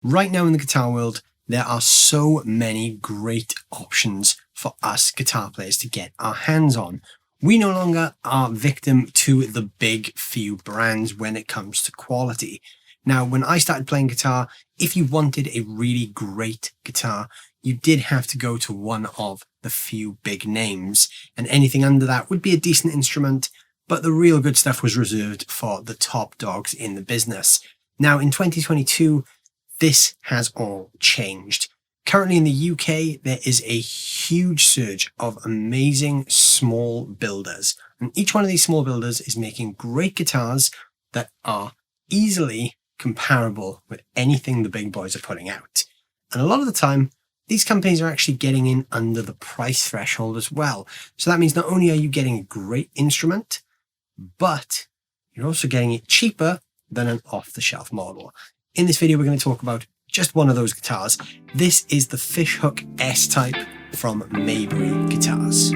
Right now in the guitar world, there are so many great options for us guitar players to get our hands on. We no longer are victim to the big few brands when it comes to quality. Now, when I started playing guitar, if you wanted a really great guitar, you did have to go to one of the few big names, and anything under that would be a decent instrument, but the real good stuff was reserved for the top dogs in the business. Now, in 2022, this has all changed. Currently in the UK, there is a huge surge of amazing small builders. And each one of these small builders is making great guitars that are easily comparable with anything the big boys are putting out. And a lot of the time, these companies are actually getting in under the price threshold as well. So that means not only are you getting a great instrument, but you're also getting it cheaper than an off-the-shelf model. In this video, we're going to talk about just one of those guitars. This is the Fishhook S-Type from Maybury Guitars.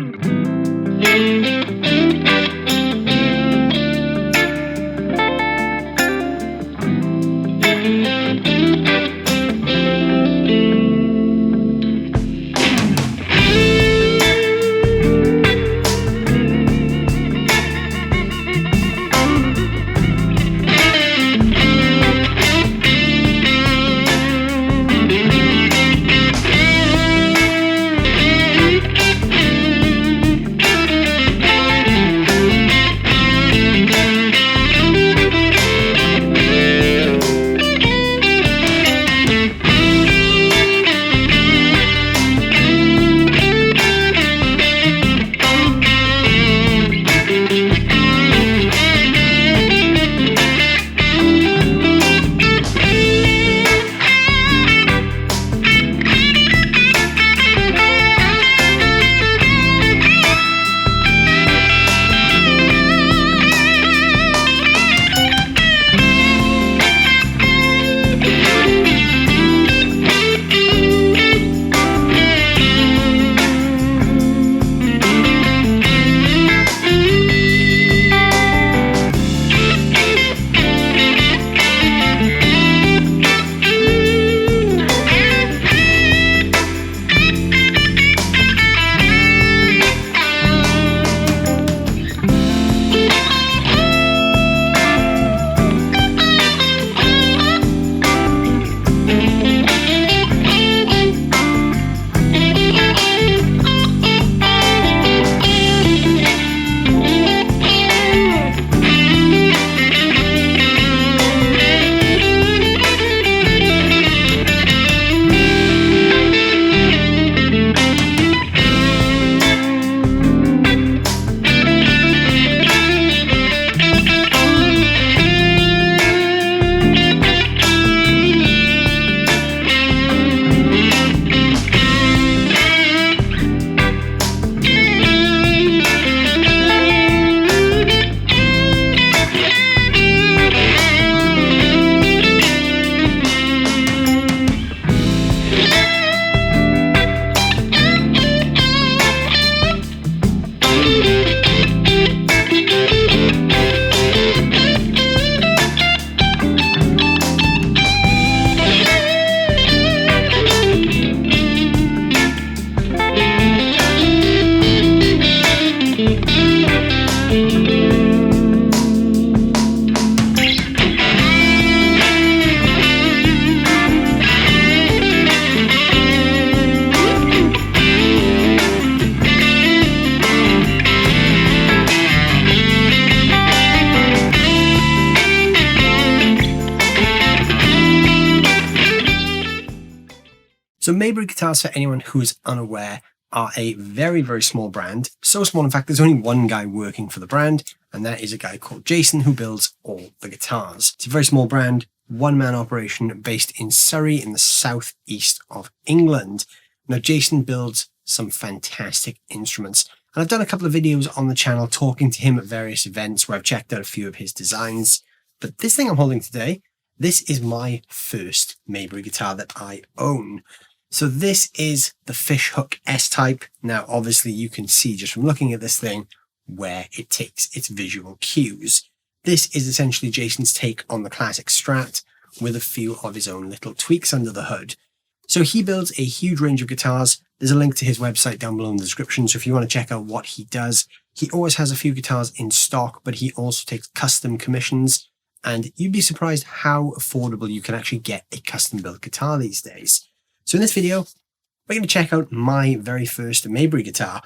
So Maybury Guitars, for anyone who is unaware, are a very, very small brand. So small, in fact, there's only one guy working for the brand, and that is a guy called Jason who builds all the guitars. It's a very small brand, one-man operation based in Surrey in the southeast of England. Now, Jason builds some fantastic instruments, and I've done a couple of videos on the channel talking to him at various events where I've checked out a few of his designs. But this thing I'm holding today, this is my first Maybury guitar that I own. So this is the Fishhook S-Type. Now, obviously, you can see just from looking at this thing where it takes its visual cues. This is essentially Jason's take on the classic Strat, with a few of his own little tweaks under the hood. So he builds a huge range of guitars. There's a link to his website down below in the description, so if you want to check out what he does. He always has a few guitars in stock, but he also takes custom commissions, and you'd be surprised how affordable you can actually get a custom built guitar these days. So in this video, we're going to check out my very first Maybury guitar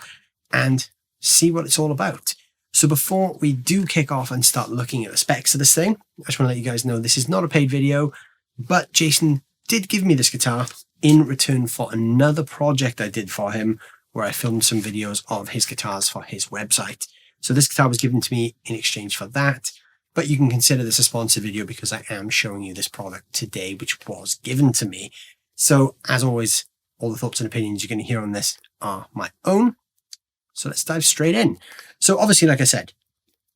and see what it's all about. So before we do kick off and start looking at the specs of this thing, I just want to let you guys know this is not a paid video, but Jason did give me this guitar in return for another project I did for him, where I filmed some videos of his guitars for his website. So this guitar was given to me in exchange for that, but you can consider this a sponsored video because I am showing you this product today, which was given to me. So as always, all the thoughts and opinions you're going to hear on this are my own. So let's dive straight in. So obviously, like I said,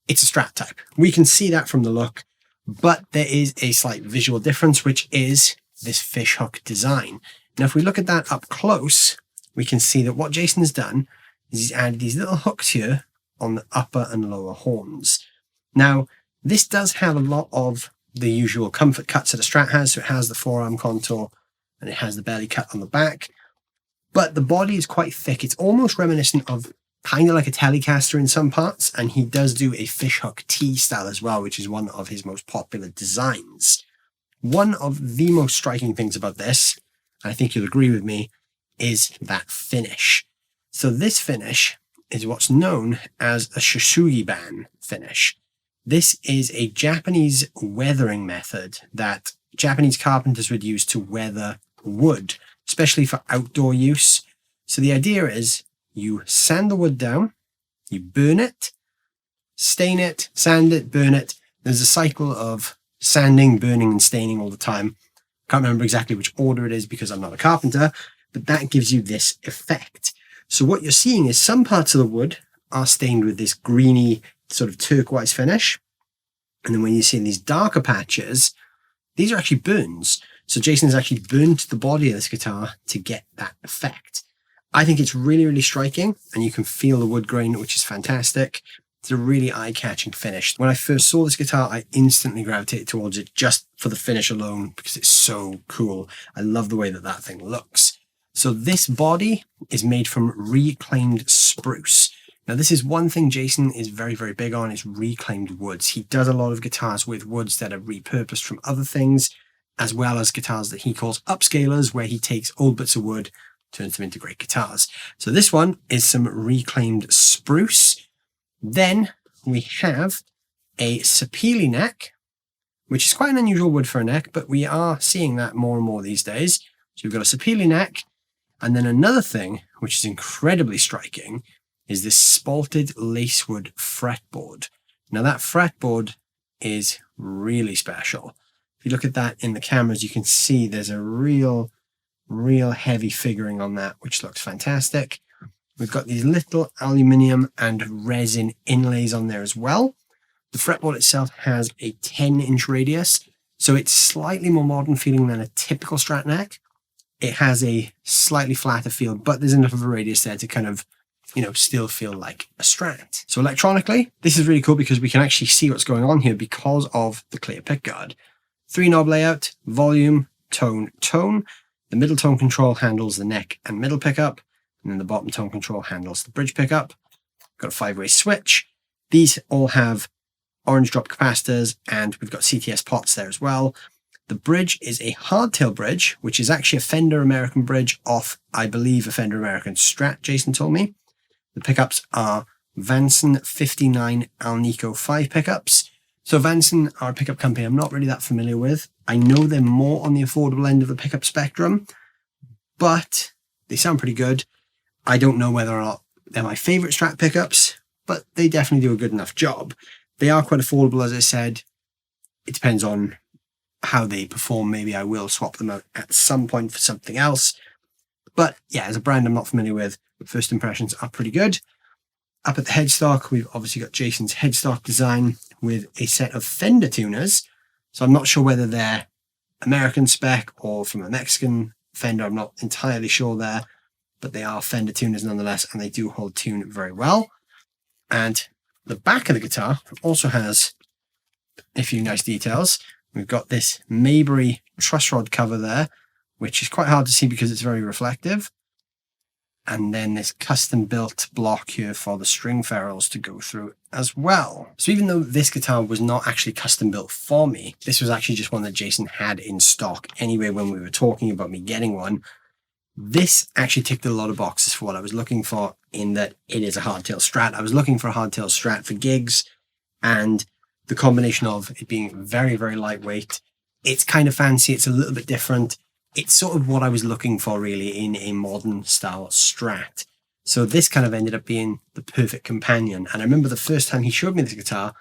it's a Strat type. We can see that from the look, but there is a slight visual difference, which is this fishhook design. Now, if we look at that up close, we can see that what Jason has done is he's added these little hooks here on the upper and lower horns. Now, this does have a lot of the usual comfort cuts that a Strat has. So it has the forearm contour and it has the belly cut on the back, but the body is quite thick. It's almost reminiscent of kind of like a Telecaster in some parts, and he does do a fishhook T style as well, which is one of his most popular designs. One of the most striking things about this, I think you'll agree with me, is that finish. So this finish is what's known as a Shisugi-ban finish. This is a Japanese weathering method that Japanese carpenters would use to weather wood, especially for outdoor use. So the idea is you sand the wood down, you burn it, stain it, sand it, burn it. There's a cycle of sanding, burning, and staining all the time. Can't remember exactly which order it is because I'm not a carpenter, but that gives you this effect. So what you're seeing is some parts of the wood are stained with this greeny sort of turquoise finish. And then when you see these darker patches, these are actually burns. So Jason has actually burned the body of this guitar to get that effect. I think it's really, really striking, and you can feel the wood grain, which is fantastic. It's a really eye-catching finish. When I first saw this guitar, I instantly gravitated towards it just for the finish alone because it's so cool. I love the way that that thing looks. So this body is made from reclaimed spruce. Now, this is one thing Jason is very, very big on, is reclaimed woods. He does a lot of guitars with woods that are repurposed from other things, as well as guitars that he calls upscalers, where he takes old bits of wood, turns them into great guitars. So this one is some reclaimed spruce. Then we have a sapele neck, which is quite an unusual wood for a neck, but we are seeing that more and more these days. So we've got a sapele neck. And then another thing, which is incredibly striking, is this spalted lacewood fretboard. Now that fretboard is really special. If you look at that in the cameras, you can see there's a real heavy figuring on that, which looks fantastic. We've got these little aluminium and resin inlays on there as well. The fretboard itself has a 10-inch radius, so it's slightly more modern feeling than a typical Strat neck. It has a slightly flatter feel, but there's enough of a radius there to kind of, still feel like a Strat. So electronically, this is really cool because we can actually see what's going on here because of the clear pickguard. 3-knob layout, volume, tone, tone. The middle tone control handles the neck and middle pickup, and then the bottom tone control handles the bridge pickup. Got a 5-way switch. These all have orange drop capacitors, and we've got CTS pots there as well. The bridge is a hardtail bridge, which is actually a Fender American bridge off, I believe, a Fender American Strat, Jason told me. The pickups are Vanson 59 Alnico 5 pickups. So Vanson are a pickup company I'm not really that familiar with. I know they're more on the affordable end of the pickup spectrum, but they sound pretty good. I don't know whether or not they're my favorite Strat pickups, but they definitely do a good enough job. They are quite affordable, as I said. It depends on how they perform. Maybe I will swap them out at some point for something else. But yeah, as a brand I'm not familiar with, first impressions are pretty good. Up at the headstock, we've obviously got Jason's headstock design with a set of Fender tuners. So I'm not sure whether they're American spec or from a Mexican Fender. I'm not entirely sure there, but they are Fender tuners nonetheless, and they do hold tune very well. And the back of the guitar also has a few nice details. We've got this Maybury truss rod cover there, which is quite hard to see because it's very reflective. And then this custom built block here for the string ferrules to go through as well. So even though this guitar was not actually custom built for me, this was actually just one that Jason had in stock anyway when we were talking about me getting one. This actually ticked a lot of boxes for what I was looking for, in that it is a hardtail Strat. I was looking for a hardtail Strat for gigs, and the combination of it being very, very lightweight, it's kind of fancy, it's a little bit different. It's sort of what I was looking for really in a modern style Strat. So this kind of ended up being the perfect companion. And I remember the first time he showed me this guitar,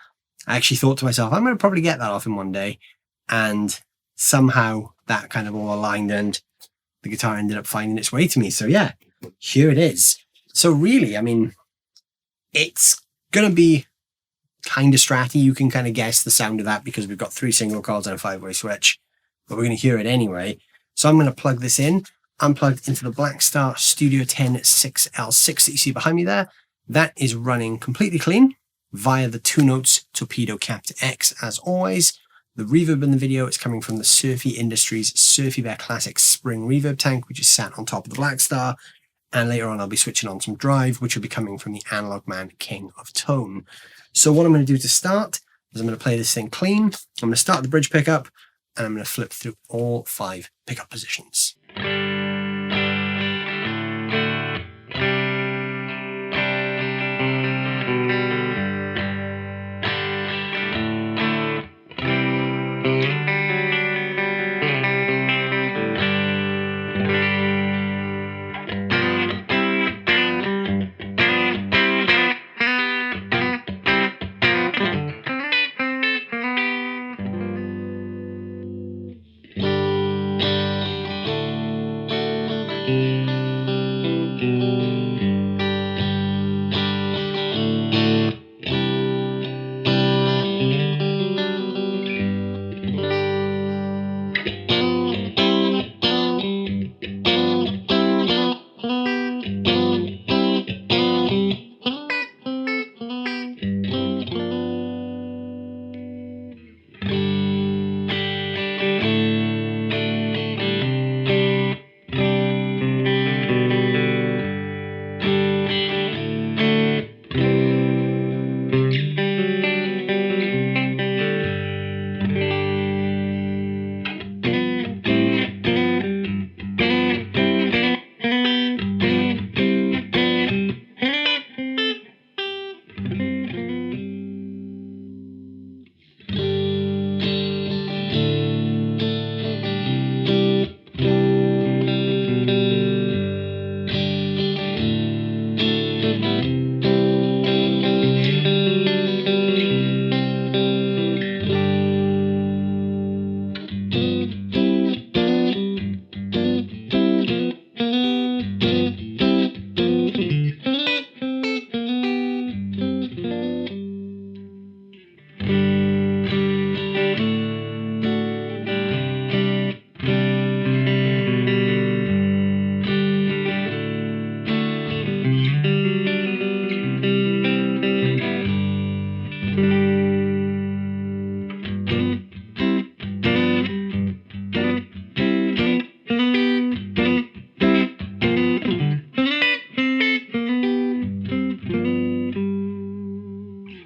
I actually thought to myself, I'm going to probably get that off him one day. And somehow that kind of all aligned and the guitar ended up finding its way to me. So yeah, here it is. So really, I mean, it's going to be kind of Stratty. You can kind of guess the sound of that because we've got 3 single coils and a 5-way switch, but we're going to hear it anyway. So I'm going to plug this in. I'm plugged into the Blackstar Studio 10 6L6 that you see behind me there. That is running completely clean via the 2 notes torpedo capped X as always. The reverb in the video is coming from the Surfy Industries Surfy Bear Classic Spring Reverb Tank, which is sat on top of the Blackstar. And later on, I'll be switching on some drive, which will be coming from the Analog Man King of Tone. So what I'm going to do to start is I'm going to play this thing clean. I'm going to start the bridge pickup, and I'm going to flip through all 5 pickup positions.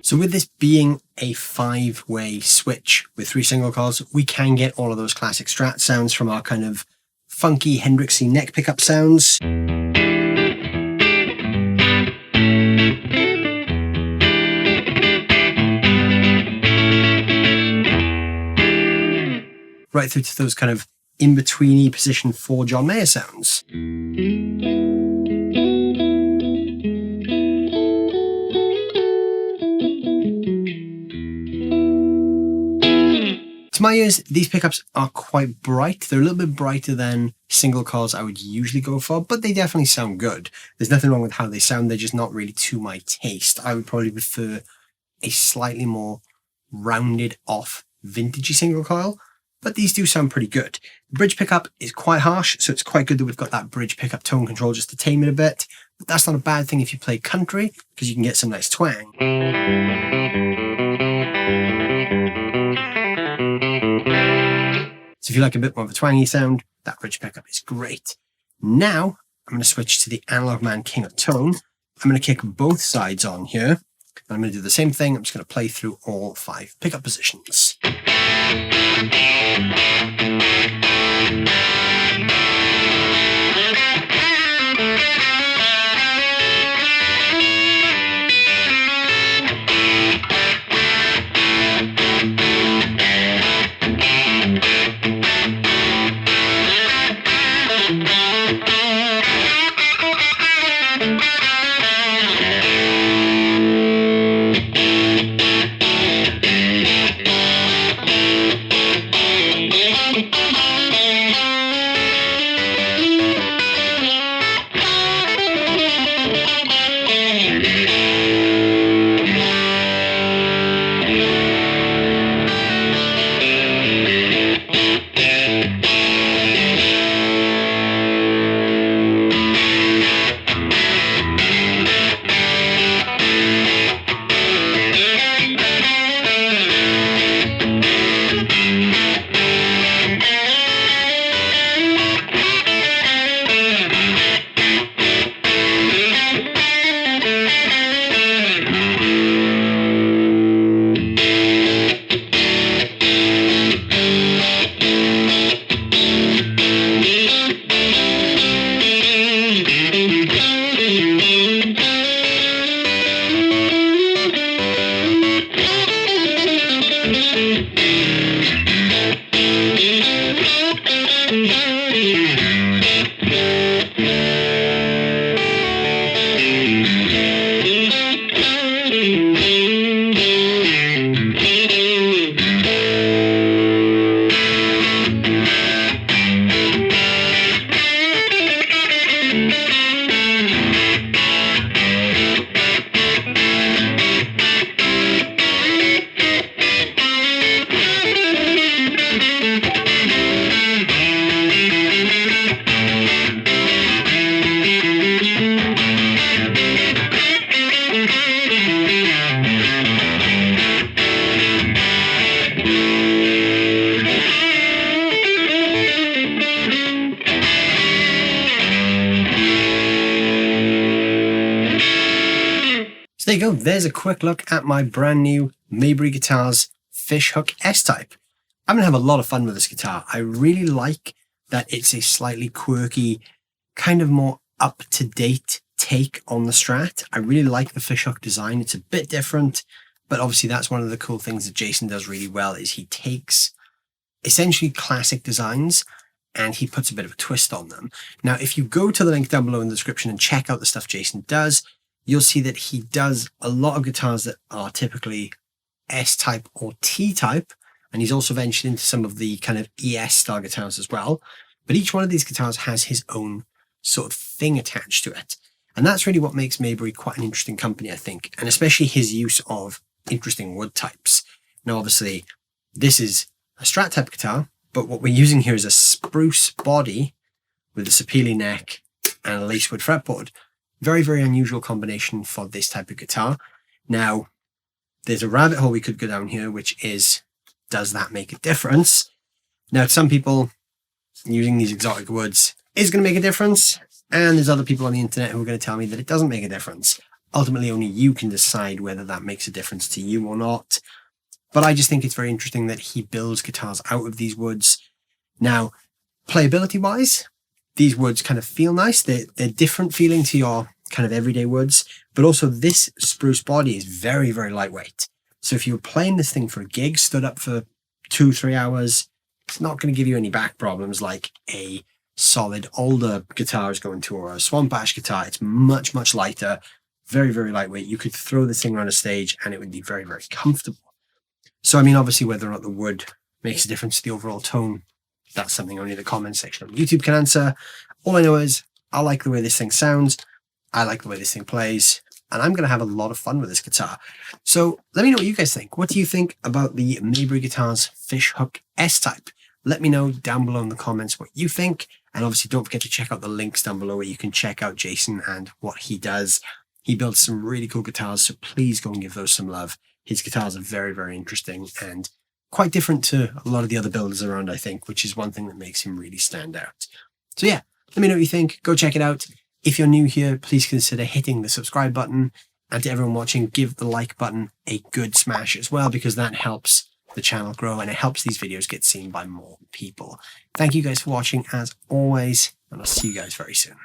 So with this being a 5-way switch with 3 single coils, we can get all of those classic Strat sounds from our kind of funky Hendrixy neck pickup sounds. Right through to those kind of in-betweeny position 4 John Mayer sounds. To my ears, these pickups are quite bright. They're a little bit brighter than single coils I would usually go for, but they definitely sound good. There's nothing wrong with how they sound. They're just not really to my taste. I would probably prefer a slightly more rounded off vintagey single coil, but these do sound pretty good. The bridge pickup is quite harsh, so it's quite good that we've got that bridge pickup tone control just to tame it a bit. But that's not a bad thing if you play country, because you can get some nice twang. if you like a bit more of a twangy sound, that bridge pickup is great. Now, I'm going to switch to the Analog Man King of Tone. I'm going to kick both sides on here. I'm going to do the same thing. I'm just going to play through all 5 pickup positions. So there you go, there's a quick look at my brand new Maybury Guitars Fishhook S-Type. I'm going to have a lot of fun with this guitar. I really like that it's a slightly quirky, kind of more up-to-date take on the Strat. I really like the fishhook design. It's a bit different, but obviously that's one of the cool things that Jason does really well is he takes essentially classic designs and he puts a bit of a twist on them. Now, if you go to the link down below in the description and check out the stuff Jason does, you'll see that he does a lot of guitars that are typically S-type or T-type, and he's also ventured into some of the kind of ES style guitars as well. But each one of these guitars has his own sort of thing attached to it. And that's really what makes Maybury quite an interesting company, I think, and especially his use of interesting wood types. Now, obviously, this is a Strat type guitar, but what we're using here is a spruce body with a sapele neck and a lacewood fretboard. Very, very unusual combination for this type of guitar. Now, there's a rabbit hole we could go down here, which is, does that make a difference? Now, to some people, using these exotic woods is going to make a difference, and there's other people on the internet who are going to tell me that it doesn't make a difference. Ultimately, only you can decide whether that makes a difference to you or not. But I just think it's very interesting that he builds guitars out of these woods. Now, playability-wise, these woods kind of feel nice. They're different feeling to your kind of everyday woods, but also this spruce body is very, very lightweight. So if you're playing this thing for a gig, stood up for 2-3 hours, it's not going to give you any back problems like a solid older guitar is going to, or a Swamp Ash guitar. It's much, much lighter, very, very lightweight. You could throw this thing around a stage and it would be very, very comfortable. So, I mean, obviously, whether or not the wood makes a difference to the overall tone, that's something only the comment section on YouTube can answer. All I know is I like the way this thing sounds. I like the way this thing plays. And I'm going to have a lot of fun with this guitar. So let me know what you guys think. What do you think about the Maybury Guitars Fishhook S-Type? Let me know down below in the comments what you think. And obviously, don't forget to check out the links down below where you can check out Jason and what he does. He builds some really cool guitars, so please go and give those some love. His guitars are very, very interesting, and quite different to a lot of the other builders around, I think, which is one thing that makes him really stand out. So yeah, let me know what you think. Go check it out. If you're new here, please consider hitting the subscribe button. And to everyone watching, give the like button a good smash as well, because that helps the channel grow and it helps these videos get seen by more people. Thank you guys for watching as always, and I'll see you guys very soon.